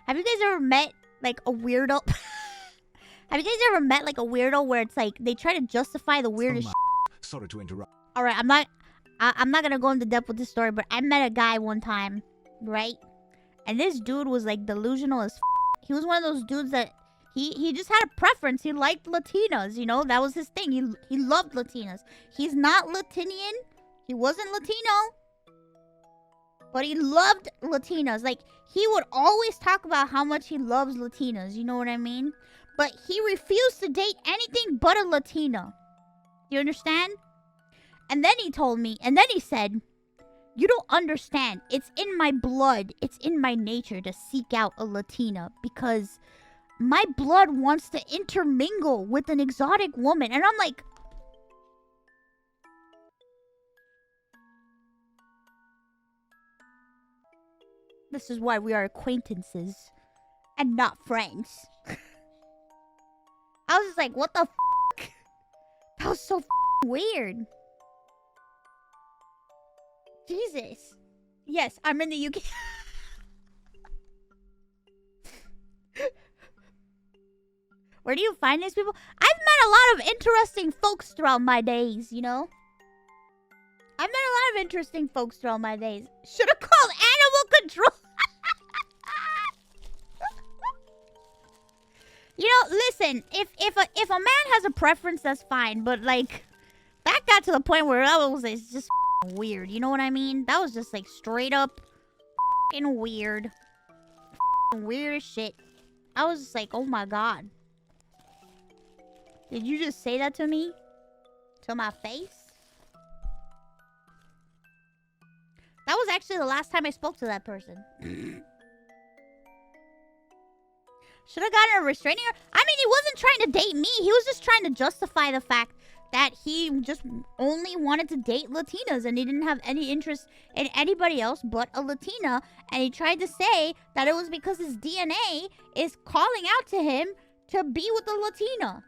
Have you guys ever met like a weirdo? Have you guys ever met like a weirdo where it's like they try to justify the weirdest shit? Sorry to interrupt. Alright, I'm not gonna go into depth with this story, but I met a guy one time, right? And this dude was like delusional as f. He was one of those dudes that he just had a preference. He liked Latinas, you know? That was his thing. He loved Latinas. He's not Latinian. He wasn't Latino. But he loved Latinas. Like, he would always talk about how much he loves Latinas. You know what I mean? But he refused to date anything but a Latina. You understand? And then he told me, and then he said, you don't understand. It's in my blood. It's in my nature to seek out a Latina because my blood wants to intermingle with an exotic woman. And I'm like, this is why we are acquaintances and not friends. I was just like, what the f***? That was so weird. Jesus. Yes, I'm in the UK. Where do you find these people? I've met a lot of interesting folks throughout my days, you know? I've met a lot of interesting folks throughout my days. Should have called animal control. You know, listen, if a man has a preference, that's fine. But, like, that got to the point where that was just weird. You know what I mean? That was just, like, straight up weird. Weird as shit. I was just like, oh my god. Did you just say that to me? To my face? That was actually the last time I spoke to that person. Should have gotten a restraining order. I mean, he wasn't trying to date me. He was just trying to justify the fact that he just only wanted to date Latinas and he didn't have any interest in anybody else but a Latina. And he tried to say that it was because his DNA is calling out to him to be with a Latina.